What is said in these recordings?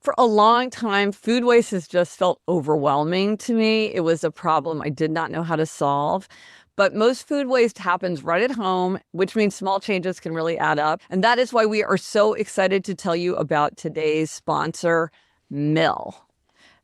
For a long time, food waste has just felt overwhelming to me. It was a problem I did not know how to solve. But most food waste happens right at home, which means small changes can really add up. And that is why we are so excited to tell you about today's sponsor, Mill.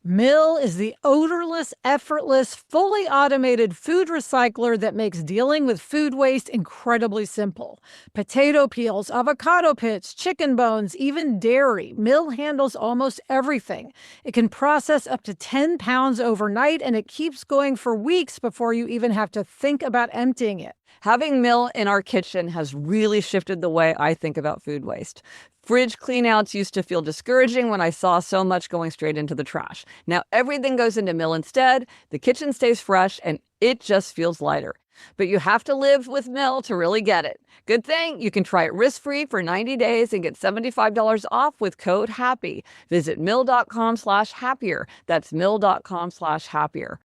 Mill is the odorless, effortless, fully automated food recycler that makes dealing with food waste incredibly simple. Potato peels, avocado pits, chicken bones, even dairy. Mill handles almost everything. It can process up to 10 pounds overnight, and it keeps going for weeks before you even have to think about emptying it. Having Mill in our kitchen has really shifted the way I think about food waste. Fridge cleanouts used to feel discouraging when I saw so much going straight into the trash. Now everything goes into Mill instead, the kitchen stays fresh, and it just feels lighter. But you have to live with Mill to really get it. Good thing you can try it risk-free for 90 days and get $75 off with code HAPPY. Visit mill.com/happier. That's mill.com/happier.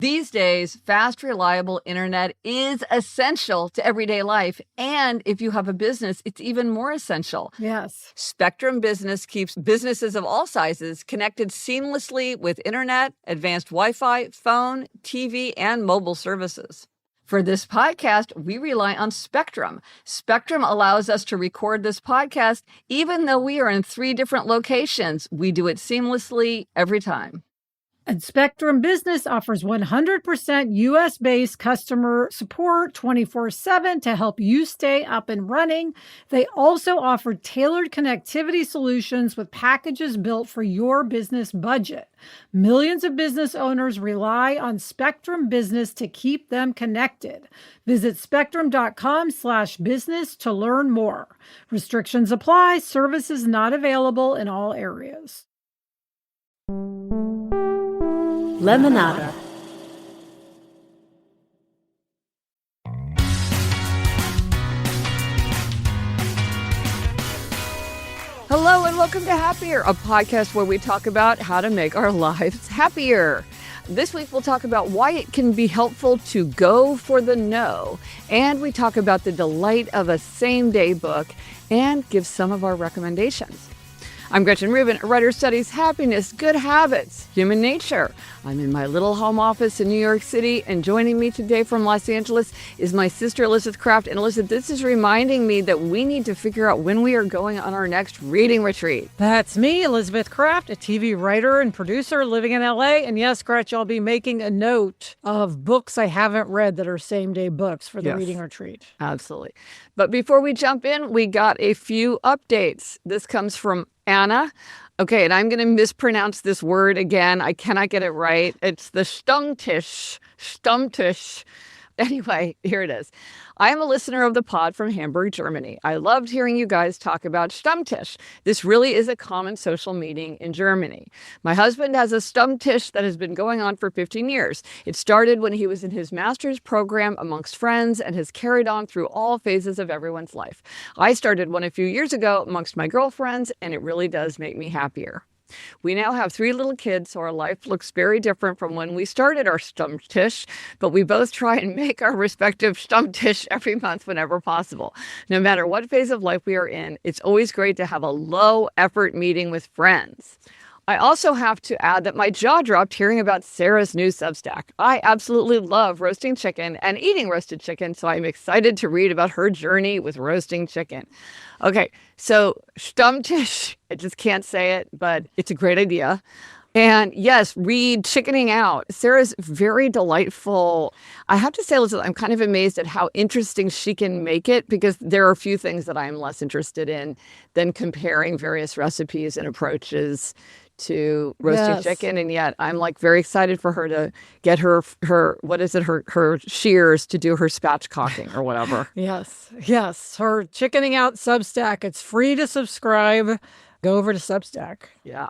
These days, fast, reliable internet is essential to everyday life. And if you have a business, it's even more essential. Yes. Spectrum Business keeps businesses of all sizes connected seamlessly with internet, advanced Wi-Fi, phone, TV, and mobile services. For this podcast, we rely on Spectrum. Spectrum allows us to record this podcast even though we are in 3 different locations. We do it seamlessly every time. And Spectrum Business offers 100% US-based customer support 24/7 to help you stay up and running. They also offer tailored connectivity solutions with packages built for your business budget. Millions of business owners rely on Spectrum Business to keep them connected. Visit spectrum.com/business to learn more. Restrictions apply. Services not available in all areas. Lemonada. Hello and welcome to Happier, a podcast where we talk about how to make our lives happier. This week we'll talk about why it can be helpful to go for the no, and we talk about the delight of a same-day book and give some of our recommendations. I'm Gretchen Rubin, a writer who studies happiness, good habits, human nature. I'm in my little home office in New York City, and joining me today from Los Angeles is my sister Elizabeth Kraft. And Elizabeth, this is reminding me that we need to figure out when we are going on our next reading retreat. That's me, Elizabeth Kraft, a TV writer and producer living in LA. And yes, Gretchen, I'll be making a note of books I haven't read that are same-day books for the reading retreat. Absolutely. But before we jump in, we got a few updates. This comes from Anna. Okay, and I'm going to mispronounce this word again. I cannot get it right. It's the Stammtisch. Anyway, here it is. I am a listener of the pod from Hamburg, Germany. I loved hearing you guys talk about Stammtisch. This really is a common social meeting in Germany. My husband has a Stammtisch that has been going on for 15 years. It started when he was in his master's program amongst friends and has carried on through all phases of everyone's life. I started one a few years ago amongst my girlfriends, and it really does make me happier. We now have 3 little kids, so our life looks very different from when we started our Stammtisch, but we both try and make our respective Stammtisch every month whenever possible. No matter what phase of life we are in, it's always great to have a low-effort meeting with friends. I also have to add that my jaw dropped hearing about Sarah's new Substack. I absolutely love roasting chicken and eating roasted chicken, so I'm excited to read about her journey with roasting chicken. Okay, so Stammtisch, I just can't say it, but it's a great idea. And yes, read Chickening Out. Sarah's very delightful. I have to say, Elizabeth, I'm kind of amazed at how interesting she can make it, because there are a few things that I'm less interested in than comparing various recipes and approaches to roasting chicken. And yet I'm like very excited for her to get her shears to do her spatchcocking or whatever. Yes. Her Chickening Out Substack. It's free to subscribe. Go over to Substack. Yeah.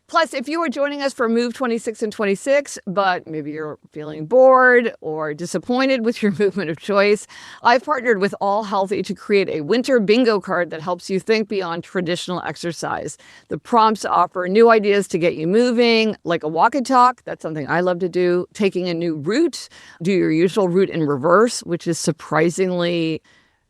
Plus, if you are joining us for Move 26 and 26, but maybe you're feeling bored or disappointed with your movement of choice, I've partnered with All Healthy to create a winter bingo card that helps you think beyond traditional exercise. The prompts offer new ideas to get you moving, like a walk and talk. That's something I love to do. Taking a new route, do your usual route in reverse, which is surprisingly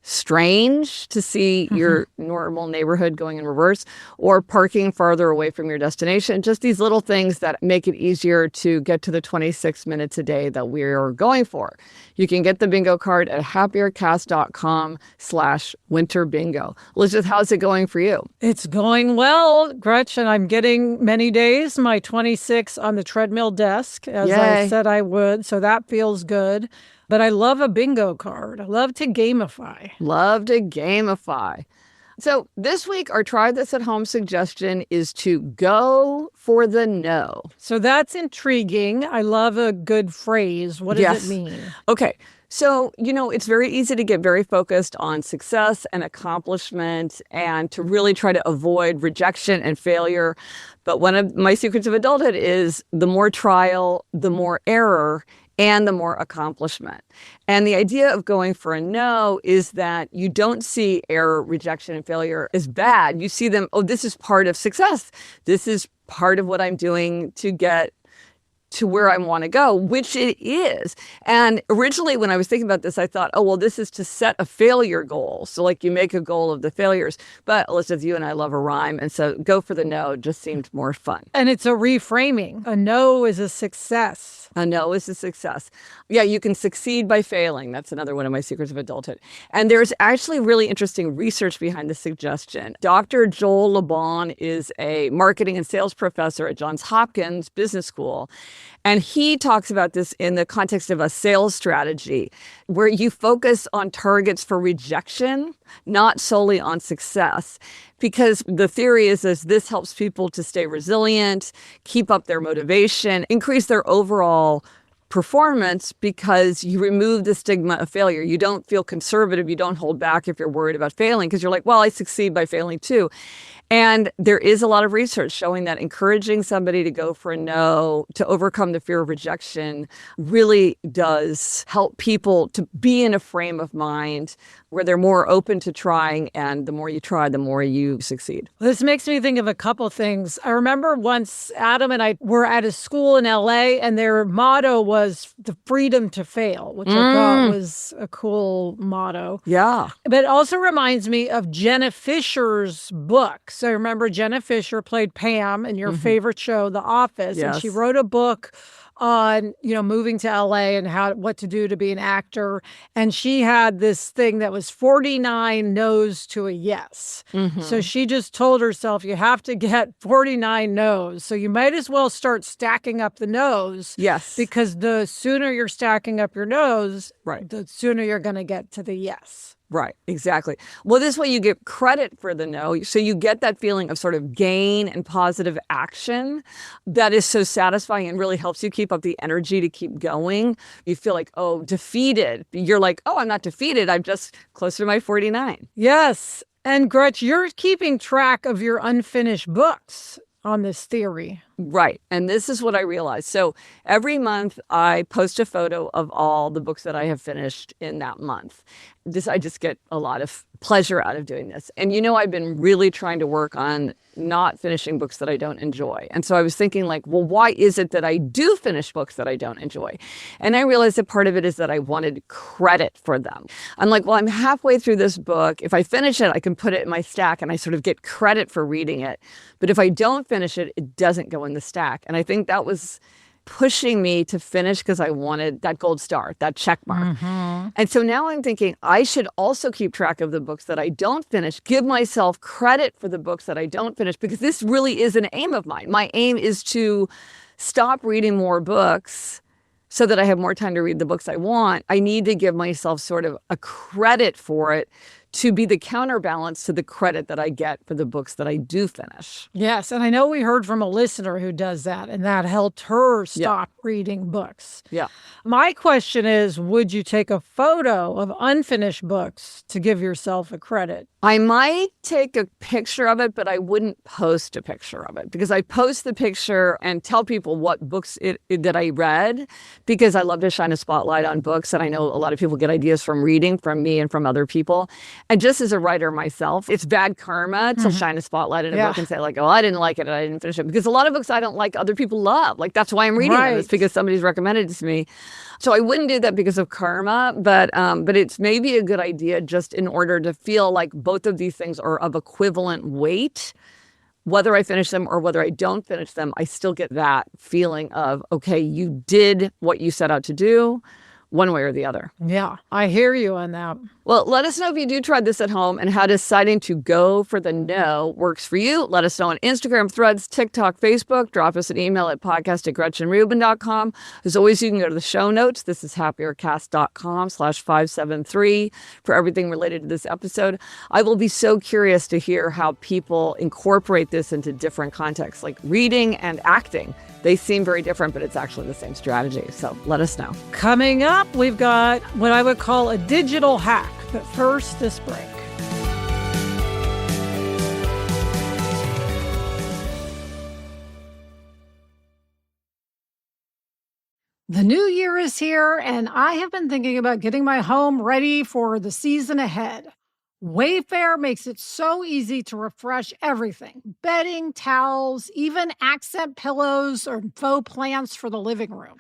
strange to see your normal neighborhood going in reverse, or parking farther away from your destination. Just these little things that make it easier to get to the 26 minutes a day that we're going for. You can get the bingo card at happiercast.com/winter bingo. Elizabeth, how's it going for you? It's going well, Gretchen. I'm getting many days, my 26 on the treadmill desk, as I Yay. said I would. So that feels good. But I love a bingo card. I love to gamify. Love to gamify. So this week, our Try This at Home suggestion is to go for the no. So that's intriguing. I love a good phrase. What does it mean? Okay. So, it's very easy to get very focused on success and accomplishment and to really try to avoid rejection and failure. But one of my secrets of adulthood is the more trial, the more error, and the more accomplishment. And the idea of going for a no is that you don't see error, rejection, and failure as bad. You see them, this is part of success. This is part of what I'm doing to get to where I want to go, which it is. And originally when I was thinking about this, I thought, this is to set a failure goal. So like you make a goal of the failures. But Elizabeth, you and I love a rhyme. And so go for the no just seemed more fun. And it's a reframing. A no is a success. A no is a success. Yeah, you can succeed by failing. That's another one of my secrets of adulthood. And there's actually really interesting research behind this suggestion. Dr. Joel LeBon is a marketing and sales professor at Johns Hopkins Business School. And he talks about this in the context of a sales strategy where you focus on targets for rejection, not solely on success. Because the theory is this helps people to stay resilient, keep up their motivation, increase their overall performance because you remove the stigma of failure. You don't feel conservative. You don't hold back if you're worried about failing because you're like, I succeed by failing too. And there is a lot of research showing that encouraging somebody to go for a no, to overcome the fear of rejection, really does help people to be in a frame of mind where they're more open to trying. And the more you try, the more you succeed. This makes me think of a couple things. I remember once Adam and I were at a school in LA and their motto was the freedom to fail, which I thought was a cool motto. Yeah. But it also reminds me of Jenna Fischer's book. So remember Jenna Fischer played Pam in your favorite show, The Office. Yes. And she wrote a book on, moving to LA and what to do to be an actor. And she had this thing that was 49 no's to a yes. So she just told herself, you have to get 49 no's. So you might as well start stacking up the no's. Yes. Because the sooner you're stacking up your no's, Right. the sooner you're going to get to the yes. Right, exactly. Well, this way you get credit for the no. So you get that feeling of sort of gain and positive action that is so satisfying and really helps you keep up the energy to keep going. You feel like, defeated. You're like, I'm not defeated. I'm just closer to my 49. Yes. And Gretch, you're keeping track of your unfinished books on this theory. Right. And this is what I realized. So every month I post a photo of all the books that I have finished in that month. I just get a lot of pleasure out of doing this. And I've been really trying to work on not finishing books that I don't enjoy. And so I was thinking why is it that I do finish books that I don't enjoy? And I realized that part of it is that I wanted credit for them. I'm like, I'm halfway through this book. If I finish it, I can put it in my stack and I sort of get credit for reading it. But if I don't finish it, it doesn't go in the stack. And I think that was pushing me to finish because I wanted that gold star, that check mark. And so now I'm thinking I should also keep track of the books that I don't finish, give myself credit for the books that I don't finish, because this really is an aim of mine. My aim is to stop reading more books so that I have more time to read the books I want. I need to give myself sort of a credit for it to be the counterbalance to the credit that I get for the books that I do finish. Yes, and I know we heard from a listener who does that, and that helped her stop reading books. Yeah. My question is, would you take a photo of unfinished books to give yourself a credit? I might take a picture of it, but I wouldn't post a picture of it, because I post the picture and tell people what books that I read, because I love to shine a spotlight on books. And I know a lot of people get ideas from reading from me and from other people. And just as a writer myself, it's bad karma to shine a spotlight in a book and say like, oh, I didn't like it and I didn't finish it. Because a lot of books I don't like, other people love. Like, that's why I'm reading them. It's because somebody's recommended it to me. So I wouldn't do that because of karma, but it's maybe a good idea just in order to feel like both of these things are of equivalent weight. Whether I finish them or whether I don't finish them, I still get that feeling of, okay, you did what you set out to do, one way or the other. Yeah, I hear you on that. Well, let us know if you do try this at home and how deciding to go for the no works for you. Let us know on Instagram, Threads, TikTok, Facebook. Drop us an email at podcast@gretchenrubin.com. As always, you can go to the show notes. This is happiercast.com/573 for everything related to this episode. I will be so curious to hear how people incorporate this into different contexts, like reading and acting. They seem very different, but it's actually the same strategy. So let us know. Coming up, we've got what I would call a digital hack. But first, this break. The new year is here, and I have been thinking about getting my home ready for the season ahead. Wayfair makes it so easy to refresh everything: bedding, towels, even accent pillows or faux plants for the living room.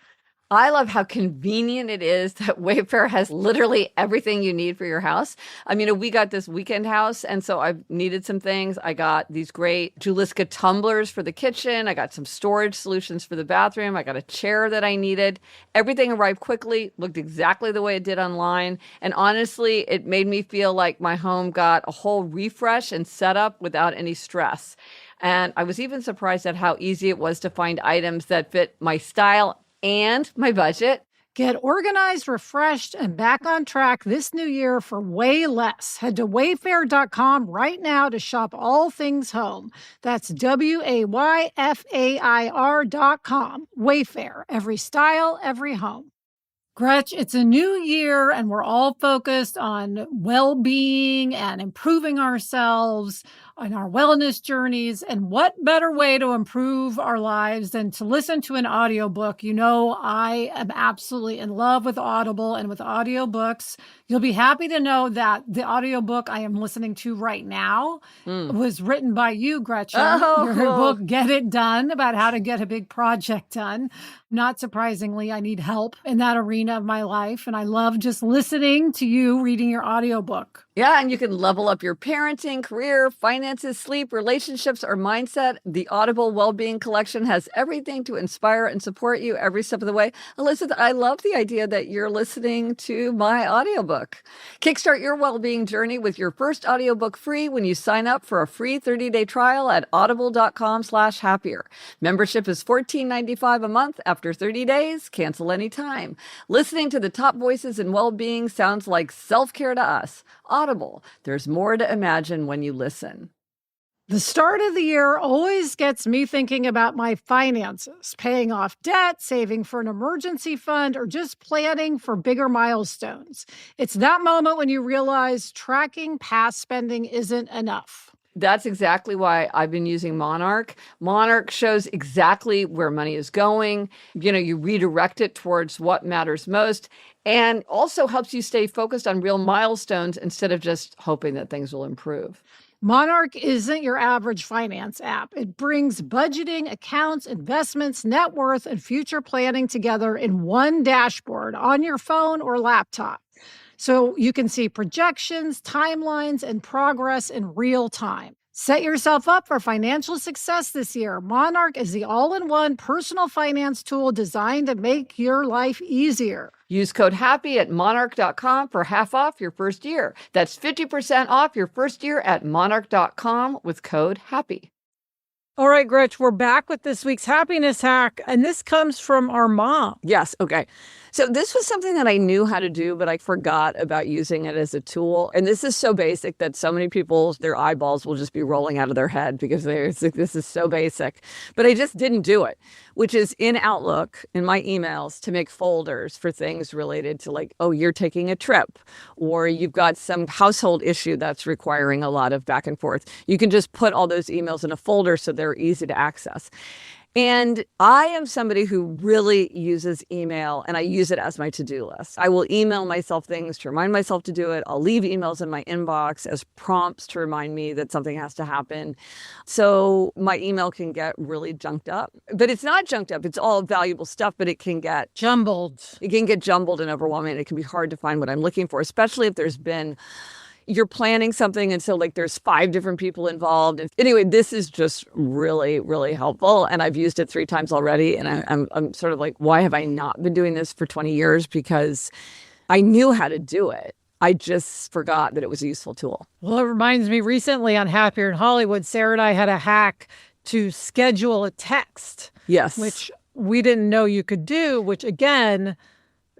I love how convenient it is that Wayfair has literally everything you need for your house. I mean, we got this weekend house, and so I've needed some things. I got these great Juliska tumblers for the kitchen. I got some storage solutions for the bathroom. I got a chair that I needed. Everything arrived quickly, looked exactly the way it did online. And honestly, it made me feel like my home got a whole refresh and setup without any stress. And I was even surprised at how easy it was to find items that fit my style and my budget. Get organized, refreshed, and back on track this new year for way less. Head to wayfair.com right now to shop all things home. That's WAYFAIR.com. Wayfair, every style, every home. Gretch, it's a new year and we're all focused on well-being and improving ourselves on our wellness journeys. And what better way to improve our lives than to listen to an audiobook? You know, I am absolutely in love with Audible and with audiobooks. You'll be happy to know that the audiobook I am listening to right now was written by you, Gretchen. Your book, Get It Done, about how to get a big project done. Not surprisingly, I need help in that arena of my life. And I love just listening to you reading your audiobook. Yeah, and you can level up your parenting, career, finances, sleep, relationships, or mindset. The Audible Wellbeing Collection has everything to inspire and support you every step of the way. Elizabeth, I love the idea that you're listening to my audiobook. Kickstart your well-being journey with your first audiobook free when you sign up for a free 30-day trial at audible.com/happier. Membership is $14.95 a month after 30 days. Cancel anytime. Listening to the top voices in well-being sounds like self-care to us. Audible. There's more to imagine when you listen. The start of the year always gets me thinking about my finances, paying off debt, saving for an emergency fund, or just planning for bigger milestones. It's that moment when you realize tracking past spending isn't enough. That's exactly why I've been using Monarch. Monarch shows exactly where money is going. You redirect it towards what matters most, and also helps you stay focused on real milestones instead of just hoping that things will improve. Monarch isn't your average finance app. It brings budgeting, accounts, investments, net worth, and future planning together in one dashboard on your phone or laptop. So you can see projections, timelines, and progress in real time. Set yourself up for financial success this year. Monarch is the all-in-one personal finance tool designed to make your life easier. Use code HAPPY at monarch.com for half off your first year. That's 50% off your first year at monarch.com with code HAPPY. All right, Gretch, we're back with this week's happiness hack, and this comes from our mom. Yes, okay. So this was something that I knew how to do, but I forgot about using it as a tool. And this is so basic that so many people, their eyeballs will just be rolling out of their head because this is so basic. But I just didn't do it, which is in Outlook, in my emails, to make folders for things related to like, oh, you're taking a trip, or you've got some household issue that's requiring a lot of back and forth. You can just put all those emails in a folder so they're easy to access. And I am somebody who really uses email, and I use it as my to-do list. I will email myself things to remind myself to do it. I'll leave emails in my inbox as prompts to remind me that something has to happen. So my email can get really junked up. But it's not junked up. It's all valuable stuff, but it can get jumbled. It can get jumbled and overwhelming. It can be hard to find what I'm looking for, especially if you're planning something, and so like there's 5 different people involved. And anyway, this is just really, really helpful. And I've used it 3 times already. And I'm sort of like, why have I not been doing this for 20 years? Because I knew how to do it. I just forgot that it was a useful tool. Well, it reminds me, recently on Happier in Hollywood, Sarah and I had a hack to schedule a text. Yes. Which we didn't know you could do, which again,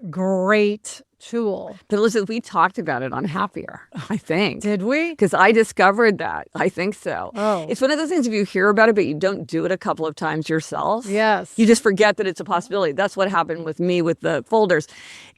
great tool. But Elizabeth, we talked about it on Happier, I think. Did we? Because I discovered that. I think so. Oh. It's one of those things, if you hear about it, but you don't do it a couple of times yourself. Yes. You just forget that it's a possibility. That's what happened with me with the folders.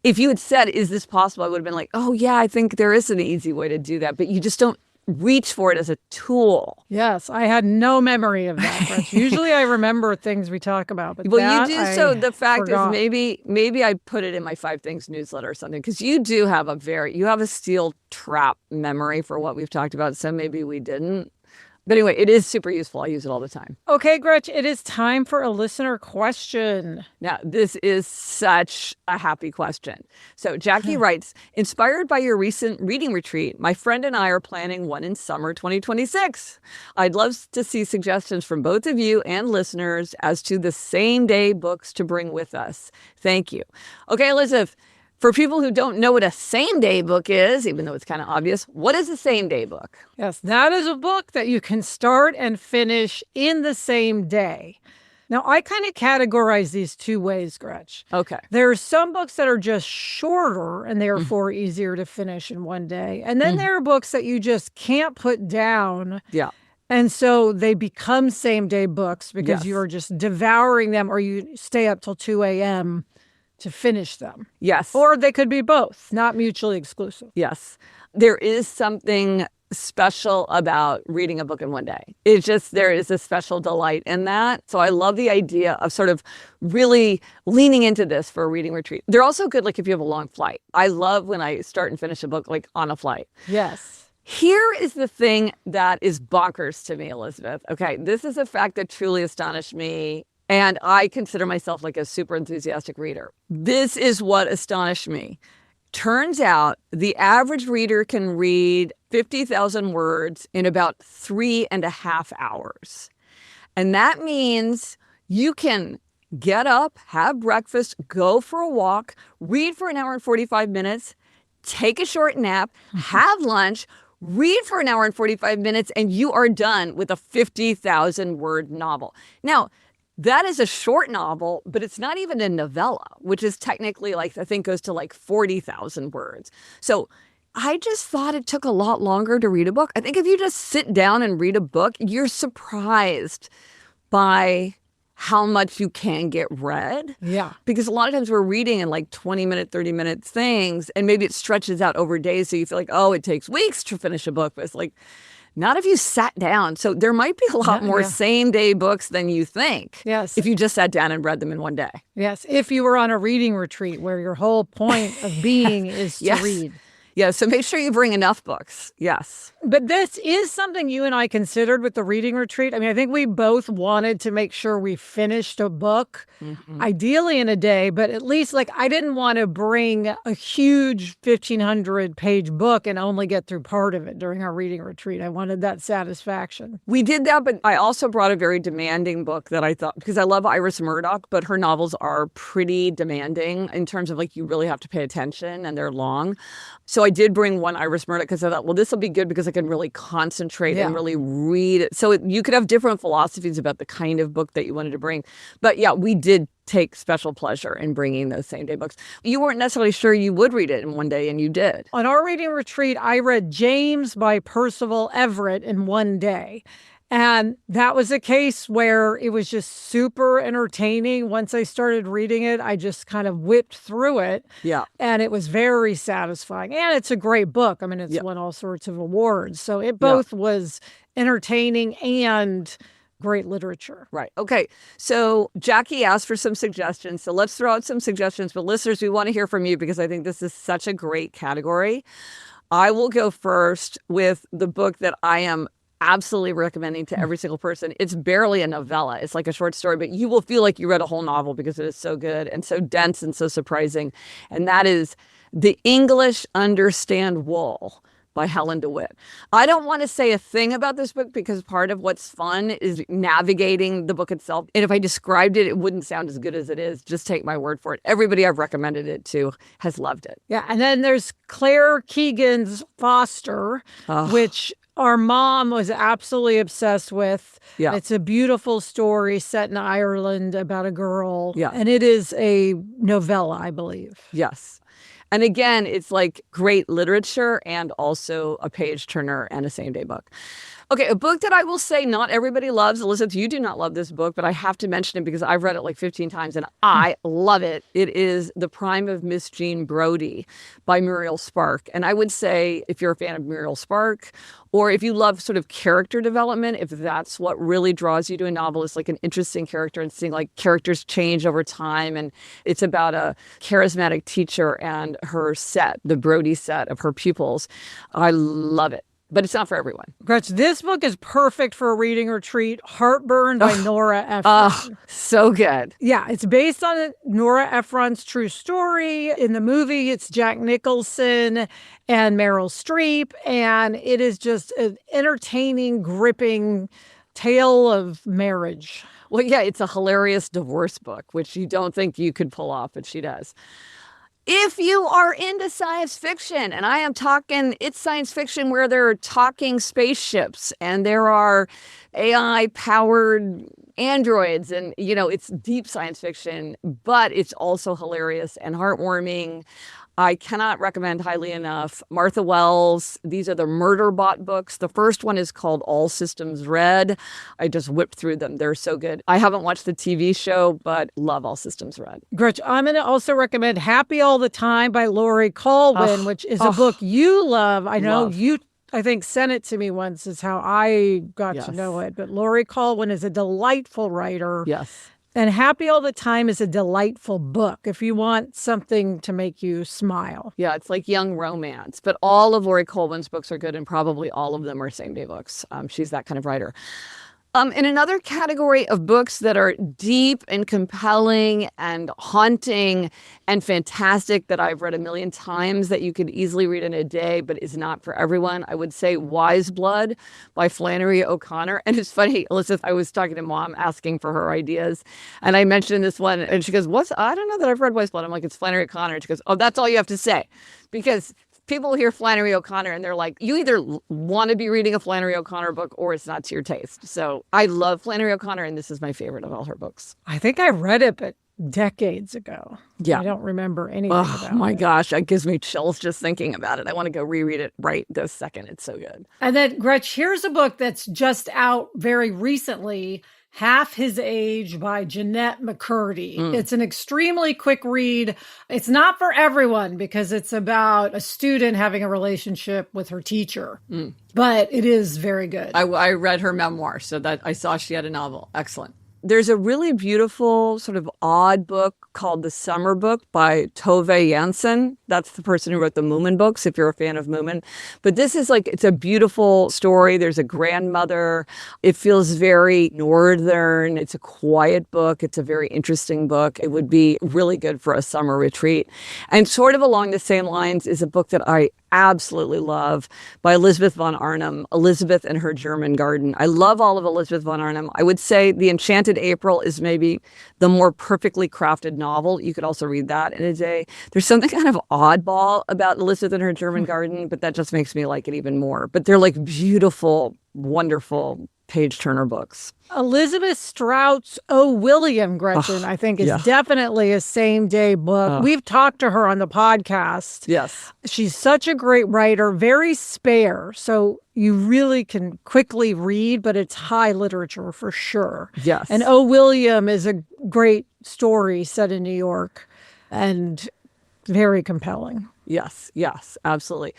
If you had said, is this possible? I would have been like, oh, yeah, I think there is an easy way to do that. But you just don't reach for it as a tool. Yes, I had no memory of that. Gretch. Usually I remember things we talk about, but well, you do. So the fact forgot. is maybe I put it in my 5 Things newsletter or something, because you do have you have a steel trap memory for what we've talked about. So maybe we didn't. But anyway, it is super useful. I use it all the time. Okay, Gretch, it is time for a listener question. Now, this is such a happy question. So Jackie writes, inspired by your recent reading retreat, my friend and I are planning one in summer 2026. I'd love to see suggestions from both of you and listeners as to the same day books to bring with us. Thank you. Okay, Elizabeth, for people who don't know what a same day book is, even though it's kind of obvious, what is a same day book? Yes, that is a book that you can start and finish in the same day. Now, I kind of categorize these 2 ways, Gretch. Okay. There are some books that are just shorter and therefore easier to finish in one day. And then there are books that you just can't put down. Yeah. And so they become same day books because you are just devouring them, or you stay up till 2 a.m. to finish them. Yes. Or they could be both, not mutually exclusive. Yes. There is something special about reading a book in one day. There is a special delight in that. So I love the idea of sort of really leaning into this for a reading retreat. They're also good, like if you have a long flight. I love when I start and finish a book like on a flight. Yes. Here is the thing that is bonkers to me, Elizabeth. Okay, this is a fact that truly astonished me. And I consider myself like a super enthusiastic reader. This is what astonished me. Turns out the average reader can read 50,000 words in about 3.5 hours. And that means you can get up, have breakfast, go for a walk, read for an hour and 45 minutes, take a short nap, have lunch, read for an hour and 45 minutes, and you are done with a 50,000 word novel. Now, that is a short novel, but it's not even a novella, which is technically I think goes to 40,000 words. So I just thought it took a lot longer to read a book. I think if you just sit down and read a book, you're surprised by how much you can get read. Yeah. Because a lot of times we're reading in 20-minute, 30-minute things, and maybe it stretches out over days. So you feel like, oh, it takes weeks to finish a book. But it's not if you sat down. So there might be a lot more same day books than you think. Yes. If you just sat down and read them in one day. Yes. If you were on a reading retreat where your whole point of being is to read. Yeah, so make sure you bring enough books. Yes. But this is something you and I considered with the reading retreat. I mean, I think we both wanted to make sure we finished a book, ideally in a day, but at least I didn't want to bring a huge 1,500-page book and only get through part of it during our reading retreat. I wanted that satisfaction. We did that, but I also brought a very demanding book that I thought, because I love Iris Murdoch, but her novels are pretty demanding in terms of you really have to pay attention and they're long. So I did bring one Iris Murdoch because I thought, well, this will be good because I can really concentrate and really read it. So you could have different philosophies about the kind of book that you wanted to bring. But yeah, we did take special pleasure in bringing those same day books. You weren't necessarily sure you would read it in one day, and you did. On our reading retreat, I read James by Percival Everett in one day. And that was a case where it was just super entertaining. Once I started reading it, I just kind of whipped through it. Yeah. And it was very satisfying. And it's a great book. I mean, it's won all sorts of awards. So it both was entertaining and great literature. Right. Okay. So Jackie asked for some suggestions. So let's throw out some suggestions. But listeners, we want to hear from you because I think this is such a great category. I will go first with the book that I am absolutely recommending to every single person. It's barely a novella. It's like a short story, but you will feel like you read a whole novel because it is so good and so dense and so surprising. And that is The English Understand Wool by Helen DeWitt. I don't want to say a thing about this book because part of what's fun is navigating the book itself. And if I described it, it wouldn't sound as good as it is. Just take my word for it. Everybody I've recommended it to has loved it. Yeah. And then there's Claire Keegan's Foster, which our mom was absolutely obsessed with. Yeah. It's a beautiful story set in Ireland about a girl. Yeah. And it is a novella, I believe. Yes. And again, it's like great literature and also a page turner and a same day book. Okay, a book that I will say not everybody loves. Elizabeth, you do not love this book, but I have to mention it because I've read it like 15 times and I love it. It is The Prime of Miss Jean Brodie by Muriel Spark. And I would say if you're a fan of Muriel Spark, or if you love sort of character development, if that's what really draws you to a novel, is like an interesting character and seeing like characters change over time. And it's about a charismatic teacher and her set, the Brodie set of her pupils. I love it. But it's not for everyone. Gretch, this book is perfect for a reading retreat. Heartburn by Nora Ephron. Oh, so good. Yeah, it's based on Nora Ephron's true story. In the movie, it's Jack Nicholson and Meryl Streep. And it is just an entertaining, gripping tale of marriage. Well, yeah, it's a hilarious divorce book, which you don't think you could pull off, but she does. If you are into science fiction, and I am talking, it's science fiction where there are talking spaceships and there are AI-powered androids and, it's deep science fiction, but it's also hilarious and heartwarming. I cannot recommend highly enough Martha Wells. These are the Murderbot books. The first one is called All Systems Red. I just whipped through them. They're so good. I haven't watched the TV show, but love All Systems Red. Gretch, I'm going to also recommend Happy All the Time by Lori Colwin, which is a book you love. I know you, I think, sent it to me once is how I got to know it. But Lori Colwin is a delightful writer. Yes. And Happy All the Time is a delightful book if you want something to make you smile. Yeah, it's like young romance. But all of Lori Colwin's books are good, and probably all of them are same-day books. She's that kind of writer. In another category of books that are deep and compelling and haunting and fantastic that I've read a million times that you could easily read in a day, but is not for everyone, I would say Wise Blood by Flannery O'Connor. And it's funny, Elizabeth, I was talking to Mom asking for her ideas, and I mentioned this one, and she goes, I don't know that I've read Wise Blood. I'm like, it's Flannery O'Connor. And she goes, oh, that's all you have to say. Because people hear Flannery O'Connor and they're like, you either want to be reading a Flannery O'Connor book or it's not to your taste. So I love Flannery O'Connor, and this is my favorite of all her books. I think I read it, but decades ago. Yeah. I don't remember anything about it. Oh my gosh, it gives me chills just thinking about it. I want to go reread it right this second. It's so good. And then, Gretch, here's a book that's just out very recently, Half His Age by Jeanette McCurdy. It's an extremely quick read. It's not for everyone because it's about a student having a relationship with her teacher, but it is very good. I read her memoir, so that I saw she had a novel. Excellent. There's a really beautiful, sort of odd book called The Summer Book by Tove Jansson. That's the person who wrote the Moomin books, if you're a fan of Moomin. But this is it's a beautiful story. There's a grandmother. It feels very northern. It's a quiet book. It's a very interesting book. It would be really good for a summer retreat. And sort of along the same lines is a book that I absolutely love by Elizabeth von Arnim, Elizabeth and Her German Garden. I love all of Elizabeth von Arnim. I would say The Enchanted April is maybe the more perfectly crafted novel. You could also read that in a day. There's something kind of oddball about Elizabeth and Her German Garden, but that just makes me like it even more. But they're like beautiful, wonderful page-turner books. Elizabeth Strout's O. William, Gretchen, I think is definitely a same-day book. We've talked to her on the podcast. Yes. She's such a great writer, very spare, so you really can quickly read, but it's high literature for sure. Yes. And O. William is a great story set in New York and very compelling. Yes, absolutely.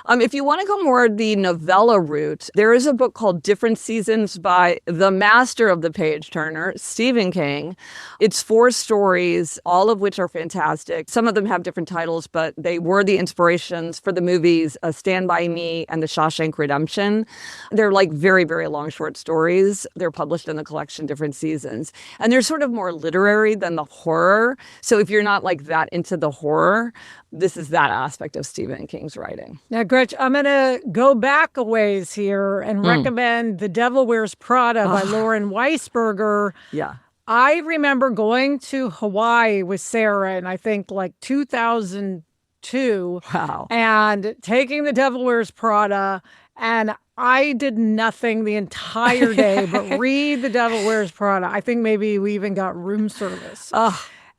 If you want to go more the novella route, there is a book called Different Seasons by the master of the page turner, Stephen King. It's 4 stories, all of which are fantastic. Some of them have different titles, but they were the inspirations for the movies Stand By Me and The Shawshank Redemption. They're like very, very long short stories. They're published in the collection Different Seasons. And they're sort of more literary than the horror. So if you're not like that into the horror, this is that aspect of Stephen King's writing. Now, Gretch, I'm going to go back a ways here and recommend The Devil Wears Prada by Lauren Weisberger. Yeah. I remember going to Hawaii with Sarah in, I think, like 2002. Wow. And taking The Devil Wears Prada. And I did nothing the entire day but read The Devil Wears Prada. I think maybe we even got room service.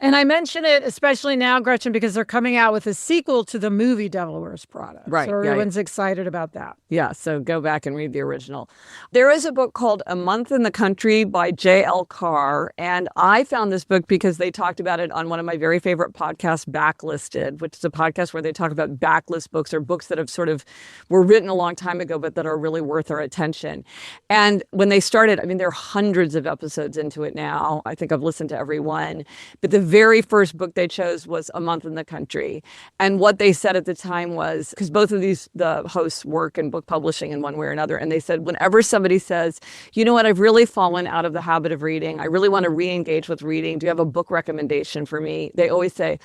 And I mention it especially now, Gretchen, because they're coming out with a sequel to the movie Devil Wears Prada. Right. So everyone's excited about that. Yeah, so go back and read the original. There is a book called A Month in the Country by J.L. Carr, and I found this book because they talked about it on one of my very favorite podcasts, Backlisted, which is a podcast where they talk about backlist books or books that have sort of were written a long time ago, but that are really worth our attention. And when they started, I mean, there are hundreds of episodes into it now. I think I've listened to every one. But the very first book they chose was A Month in the Country. And what they said at the time was, because both of the hosts work in book publishing in one way or another, and they said, whenever somebody says, you know what, I've really fallen out of the habit of reading, I really want to re-engage with reading, do you have a book recommendation for me? They always say,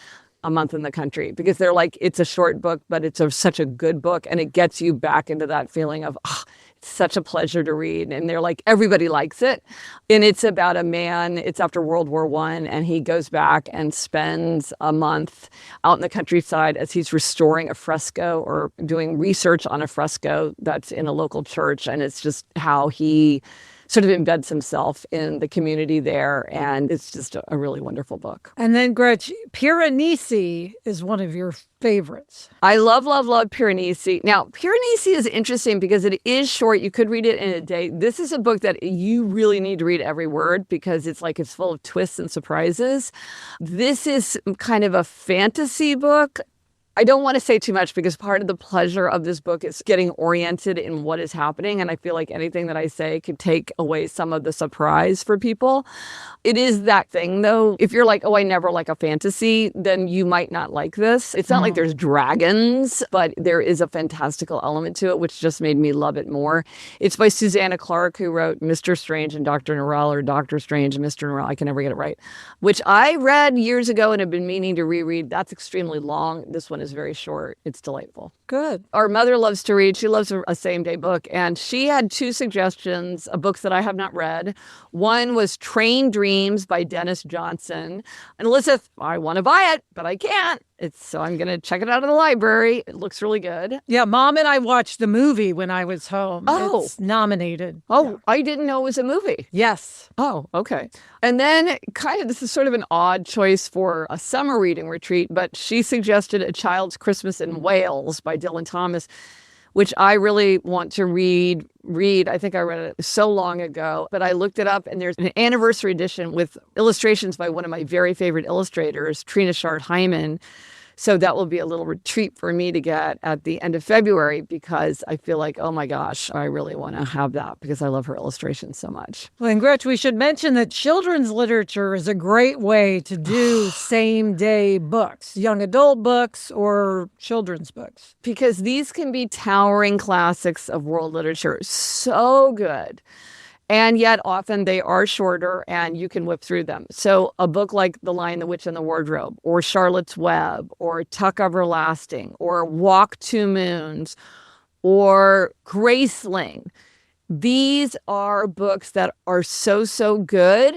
A Month in the Country, because they're like, it's a short book, but it's such a good book, and it gets you back into that feeling of, it's such a pleasure to read. And they're like, everybody likes it. And it's about a man, it's after World War I, and he goes back and spends a month out in the countryside as he's restoring a fresco or doing research on a fresco that's in a local church. And it's just how he sort of embeds himself in the community there. And it's just a really wonderful book. And then, Gretch, Piranesi is one of your favorites. I love Piranesi. Now, Piranesi is interesting because it is short. You could read it in a day. This is a book that you really need to read every word because it's full of twists and surprises. This is kind of a fantasy book. I don't want to say too much because part of the pleasure of this book is getting oriented in what is happening. And I feel like anything that I say could take away some of the surprise for people. It is that thing, though. If you're like, oh, I never like a fantasy, then you might not like this. It's not like there's dragons, but there is a fantastical element to it, which just made me love it more. It's by Susanna Clarke, who wrote Mr. Strange and Dr. Norrell, or Dr. Strange and Mr. Norrell. I can never get it right, which I read years ago and have been meaning to reread. That's extremely long. This one is very short. It's delightful. Good. Our mother loves to read. She loves a same-day book. And she had 2 suggestions of books that I have not read. One was Train Dreams by Dennis Johnson. And Elizabeth, I want to buy it, but I can't. So I'm going to check it out of the library. It looks really good. Yeah, Mom and I watched the movie when I was home. Oh. It's nominated. Oh, Yeah. I didn't know it was a movie. Yes. Oh, okay. And then this is sort of an odd choice for a summer reading retreat, but she suggested A Child's Christmas in Wales by Dylan Thomas, which I really want to read. I think I read it so long ago, but I looked it up and there's an anniversary edition with illustrations by one of my very favorite illustrators, Trina Shard-Hyman. So that will be a little retreat for me to get at the end of February because I feel like, oh my gosh, I really want to have that because I love her illustrations so much. Well, and Gretch, we should mention that children's literature is a great way to do same-day books, young adult books or children's books. Because these can be towering classics of world literature. So good. And yet often they are shorter and you can whip through them. So a book like The Lion, the Witch, and the Wardrobe, or Charlotte's Web, or Tuck Everlasting, or Walk Two Moons, or Graceling. These are books that are so good.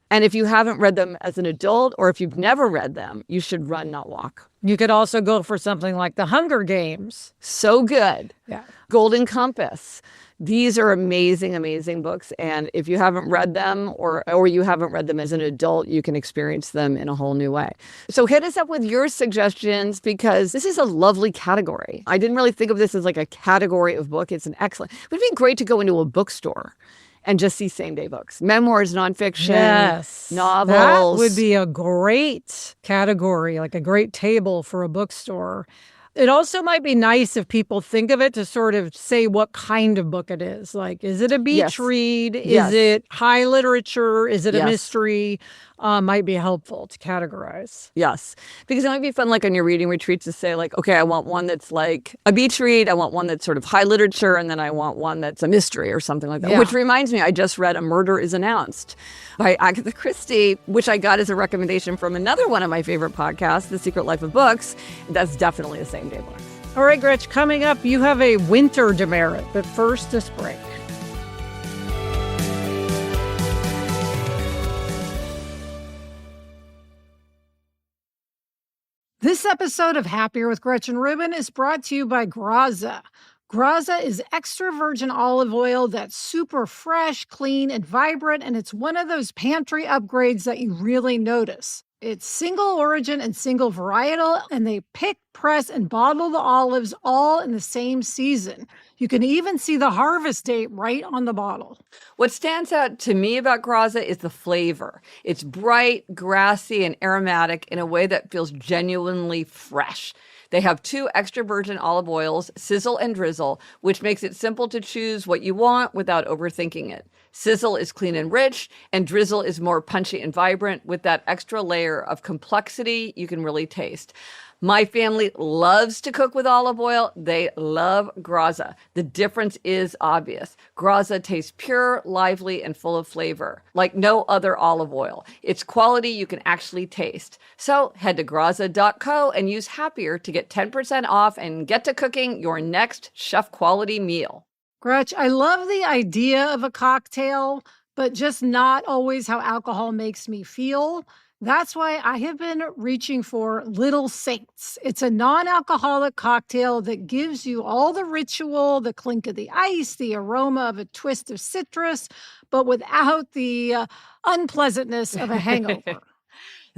And if you haven't read them as an adult, or if you've never read them, you should run, not walk. You could also go for something like The Hunger Games. So good. Yeah. Golden Compass. These are amazing, amazing books. And if you haven't read them or you haven't read them as an adult, you can experience them in a whole new way. So hit us up with your suggestions because this is a lovely category. I didn't really think of this as like a category of book. It's an excellent, it would be great to go into a bookstore and just see same-day books. Memoirs, nonfiction, Yes. novels. That would be a great category, like a great table for a bookstore. It also might be nice if people think of it to sort of say what kind of book it is. Like, is it a beach Yes. read? Yes. Is it high literature? Is it a Yes. mystery? Might be helpful to categorize. Yes, because it might be fun, like on your reading retreats, to say, like, okay, I want one that's like a beach read. I want one that's sort of high literature, and then I want one that's a mystery or something like that. Yeah. Which reminds me, I just read A Murder is Announced by Agatha Christie, which I got as a recommendation from another one of my favorite podcasts, The Secret Life of Books. That's definitely a same-day book. All right, Gretch, coming up, you have a winter demerit, but first, this break. This episode of Happier with Gretchen Rubin is brought to you by Graza. Graza is extra virgin olive oil that's super fresh, clean, and vibrant, and it's one of those pantry upgrades that you really notice. It's single origin and single varietal, and they pick, press, and bottle the olives all in the same season. You can even see the harvest date right on the bottle. What stands out to me about Graza is the flavor. It's bright, grassy, and aromatic in a way that feels genuinely fresh. They have 2 extra virgin olive oils, Sizzle and Drizzle, which makes it simple to choose what you want without overthinking it. Sizzle is clean and rich, and Drizzle is more punchy and vibrant with that extra layer of complexity you can really taste. My family loves to cook with olive oil. They love Graza. The difference is obvious. Graza tastes pure, lively, and full of flavor, like no other olive oil. It's quality you can actually taste. So head to graza.co and use Happier to get 10% off and get to cooking your next chef-quality meal. Gretch, I love the idea of a cocktail, but just not always how alcohol makes me feel. That's why I have been reaching for Little Saints. It's a non-alcoholic cocktail that gives you all the ritual, the clink of the ice, the aroma of a twist of citrus, but without the unpleasantness of a hangover.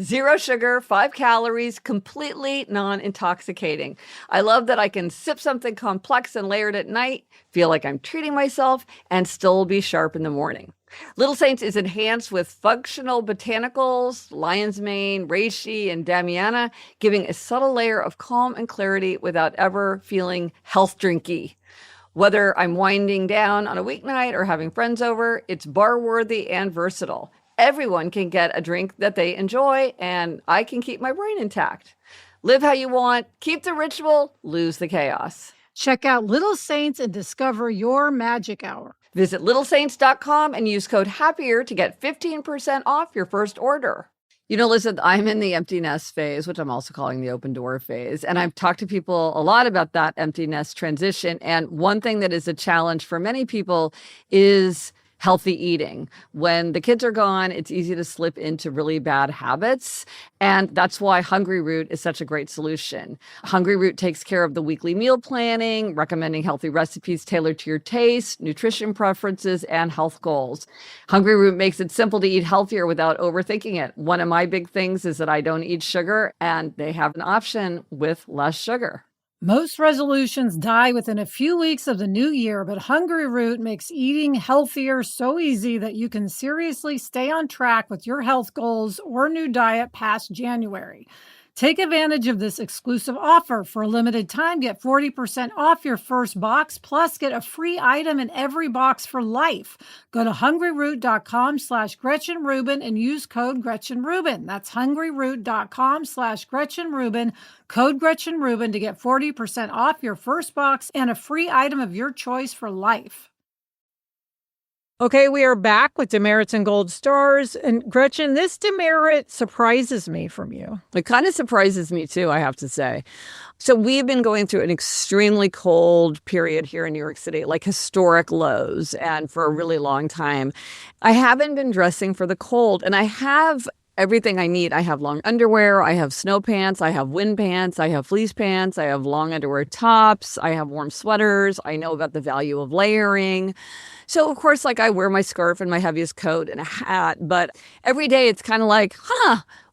0 sugar, 5 calories, completely non-intoxicating. I love that I can sip something complex and layered at night, feel like I'm treating myself, and still be sharp in the morning. Little Saints is enhanced with functional botanicals, lion's mane, reishi, and damiana, giving a subtle layer of calm and clarity without ever feeling health drinky. Whether I'm winding down on a weeknight or having friends over, it's bar-worthy and versatile. Everyone can get a drink that they enjoy, and I can keep my brain intact. Live how you want, keep the ritual, lose the chaos. Check out Little Saints and discover your magic hour. Visit littlesaints.com and use code HAPPIER to get 15% off your first order. You know, Lisa, I'm in the empty nest phase, which I'm also calling the open door phase. And I've talked to people a lot about that empty nest transition. And one thing that is a challenge for many people is healthy eating. When the kids are gone, it's easy to slip into really bad habits. And that's why Hungry Root is such a great solution. Hungry Root takes care of the weekly meal planning, recommending healthy recipes tailored to your taste, nutrition preferences, and health goals. Hungry Root makes it simple to eat healthier without overthinking it. One of my big things is that I don't eat sugar, and they have an option with less sugar. Most resolutions die within a few weeks of the new year, but Hungry Root makes eating healthier so easy that you can seriously stay on track with your health goals or new diet past January. Take advantage of this exclusive offer. For a limited time, get 40% off your first box, plus get a free item in every box for life. Go to hungryroot.com/Gretchen Rubin and use code Gretchen Rubin. That's hungryroot.com/Gretchen Rubin, code Gretchen Rubin to get 40% off your first box and a free item of your choice for life. Okay, we are back with demerits and gold stars. And Gretchen, this demerit surprises me from you. It kind of surprises me too, I have to say. So we've been going through an extremely cold period here in New York City, like historic lows, and for a really long time. I haven't been dressing for the cold, and I have everything I need. I have long underwear, I have snow pants, I have wind pants, I have fleece pants, I have long underwear tops, I have warm sweaters. I know about the value of layering. So, of course, like I wear my scarf and my heaviest coat and a hat, but every day it's kind of like,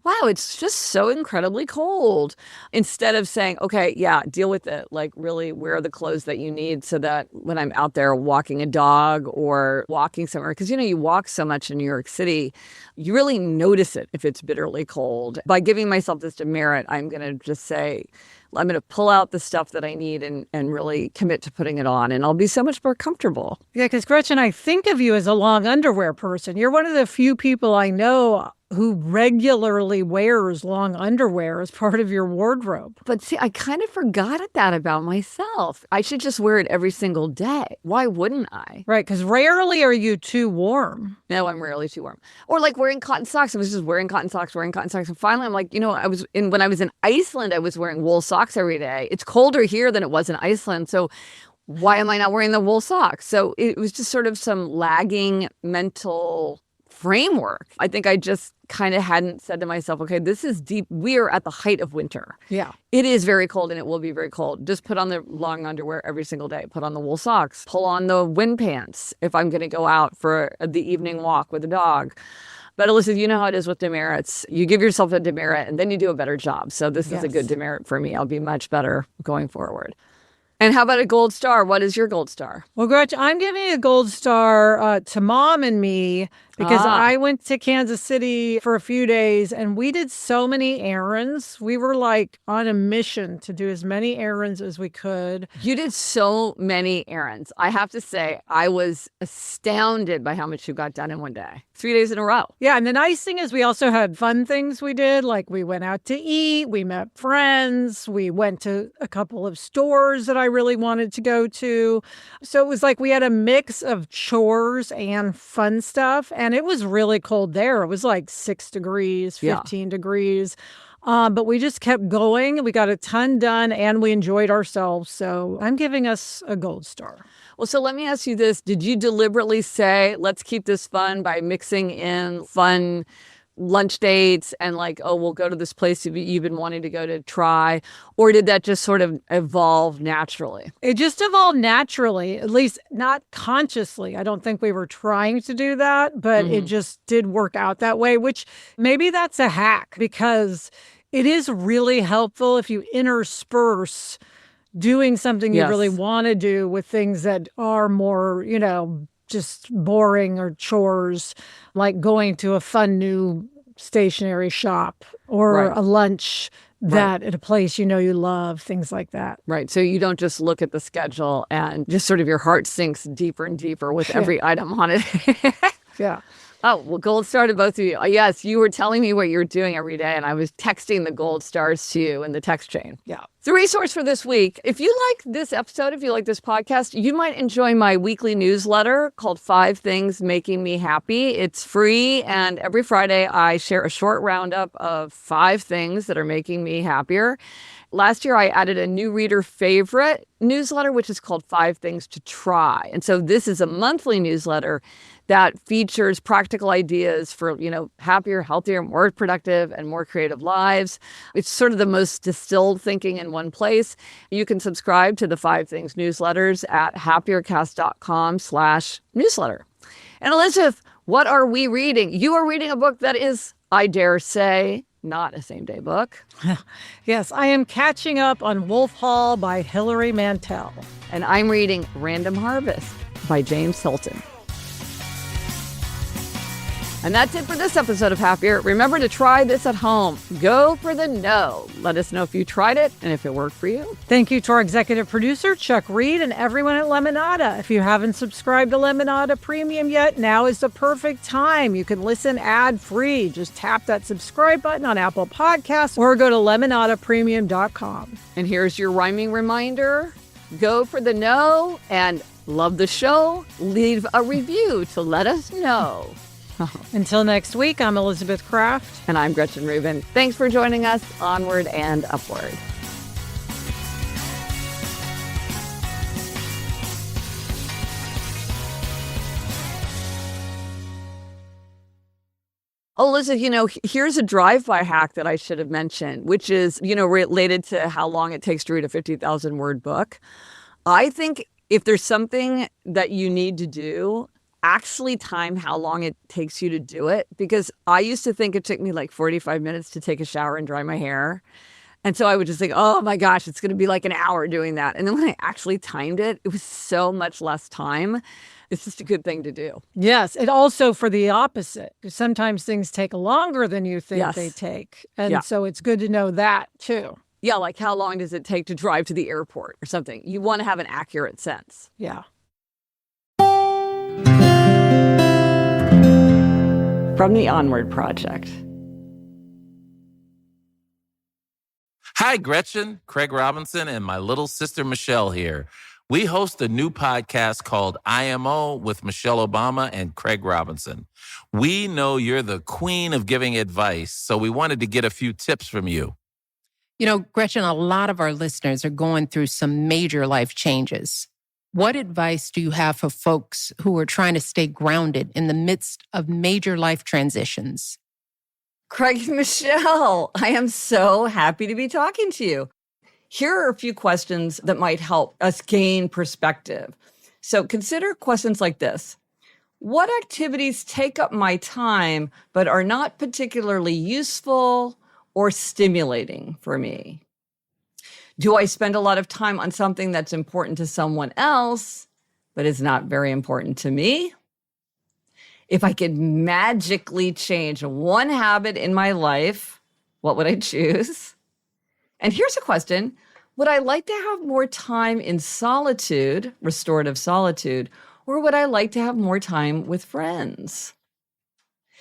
wow, it's just so incredibly cold. Instead of saying, okay, yeah, deal with it. Like really wear the clothes that you need so that when I'm out there walking a dog or walking somewhere, because, you walk so much in New York City, you really notice it if it's bitterly cold. By giving myself this demerit, I'm going to just say, I'm going to pull out the stuff that I need and really commit to putting it on. And I'll be so much more comfortable. Yeah, because Gretchen, I think of you as a long underwear person. You're one of the few people I know who regularly wears long underwear as part of your wardrobe. But see, I kind of forgot that about myself. I should just wear it every single day. Why wouldn't I? Right, because rarely are you too warm. No, I'm rarely too warm. Or like wearing cotton socks. I was just wearing cotton socks. And finally, I'm like, when I was in Iceland, I was wearing wool socks every day. It's colder here than it was in Iceland. So why am I not wearing the wool socks? So it was just sort of some lagging mental framework. I think I just kind of hadn't said to myself, okay, this is deep. We are at the height of winter. Yeah. It is very cold and it will be very cold. Just put on the long underwear every single day. Put on the wool socks. Pull on the wind pants if I'm going to go out for the evening walk with the dog. But Alyssa, you know how it is with demerits. You give yourself a demerit and then you do a better job. So this is a good demerit for me. I'll be much better going forward. And how about a gold star? What is your gold star? Well, Gretchen, I'm giving a gold star to Mom and me because I went to Kansas City for a few days and we did so many errands. We were like on a mission to do as many errands as we could. You did so many errands. I have to say, I was astounded by how much you got done in one day. 3 days in a row. Yeah. And the nice thing is we also had fun things we did. Like we went out to eat, we met friends, we went to a couple of stores that I really wanted to go to. So it was like we had a mix of chores and fun stuff. And it was really cold there. It was like 6 degrees, 15 degrees. But we just kept going. We got a ton done and we enjoyed ourselves. So I'm giving us a gold star. Well, so let me ask you this. Did you deliberately say, let's keep this fun by mixing in fun lunch dates and like, oh, we'll go to this place you've been wanting to go to try? Or did that just sort of evolve naturally? It just evolved naturally, at least not consciously. I don't think we were trying to do that, but it just did work out that way, which maybe that's a hack because it is really helpful if you intersperse doing something you really want to do with things that are more, just boring or chores, like going to a fun new stationery shop or a lunch that at a place you love, things like that. Right. So you don't just look at the schedule and just sort of your heart sinks deeper and deeper with every item on it. Yeah. Oh, well, gold star to both of you. Yes, you were telling me what you're doing every day, and I was texting the gold stars to you in the text chain. Yeah. The resource for this week, if you like this episode, if you like this podcast, you might enjoy my weekly newsletter called 5 Things Making Me Happy. It's free, and every Friday I share a short roundup of 5 things that are making me happier. Last year, I added a new reader favorite newsletter, which is called 5 Things to Try. And so this is a monthly newsletter that features practical ideas for, happier, healthier, more productive, and more creative lives. It's sort of the most distilled thinking in one place. You can subscribe to the 5 Things newsletters at happiercast.com/newsletter. And Elizabeth, what are we reading? You are reading a book that is, I dare say, not a same-day book. Yes, I am catching up on Wolf Hall by Hilary Mantel. And I'm reading Random Harvest by James Hilton. And that's it for this episode of Happier. Remember to try this at home. Go for the no. Let us know if you tried it and if it worked for you. Thank you to our executive producer, Chuck Reed, and everyone at Lemonada. If you haven't subscribed to Lemonada Premium yet, now is the perfect time. You can listen ad-free. Just tap that subscribe button on Apple Podcasts or go to lemonadapremium.com. And here's your rhyming reminder. Go for the no and love the show. Leave a review to let us know. Until next week, I'm Elizabeth Kraft. And I'm Gretchen Rubin. Thanks for joining us. Onward and upward. Oh, listen, here's a drive-by hack that I should have mentioned, which is, related to how long it takes to read a 50,000 word book. I think if there's something that you need to do, actually time how long it takes you to do it? Because I used to think it took me like 45 minutes to take a shower and dry my hair. And so I would just think, oh my gosh, it's going to be like an hour doing that. And then when I actually timed it, it was so much less time. It's just a good thing to do. Yes, it also for the opposite. Sometimes things take longer than you think Yes. they take. And so it's good to know that too. Yeah, like how long does it take to drive to the airport or something? You want to have an accurate sense. Yeah. From the Onward Project. Hi, Gretchen, Craig Robinson, and my little sister Michelle here. We host a new podcast called IMO with Michelle Obama and Craig Robinson. We know you're the queen of giving advice, so we wanted to get a few tips from you. You know, Gretchen, a lot of our listeners are going through some major life changes. What advice do you have for folks who are trying to stay grounded in the midst of major life transitions? Craig and Michelle, I am so happy to be talking to you. Here are a few questions that might help us gain perspective. So consider questions like this. What activities take up my time but are not particularly useful or stimulating for me? Do I spend a lot of time on something that's important to someone else but is not very important to me? If I could magically change one habit in my life, what would I choose? And here's a question. Would I like to have more time in solitude, restorative solitude, or would I like to have more time with friends?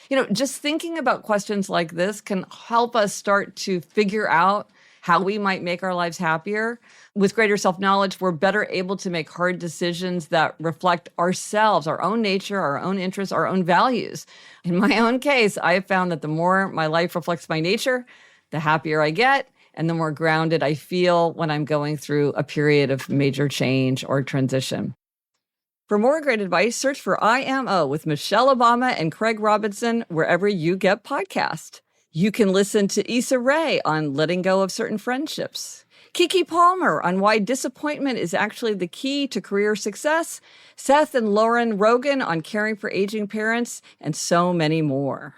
You know, just thinking about questions like this can help us start to figure out how we might make our lives happier. With greater self-knowledge, we're better able to make hard decisions that reflect ourselves, our own nature, our own interests, our own values. In my own case, I have found that the more my life reflects my nature, the happier I get, and the more grounded I feel when I'm going through a period of major change or transition. For more great advice, search for IMO with Michelle Obama and Craig Robinson wherever you get podcasts. You can listen to Issa Rae on letting go of certain friendships, Kiki Palmer on why disappointment is actually the key to career success, Seth and Lauren Rogan on caring for aging parents, and so many more.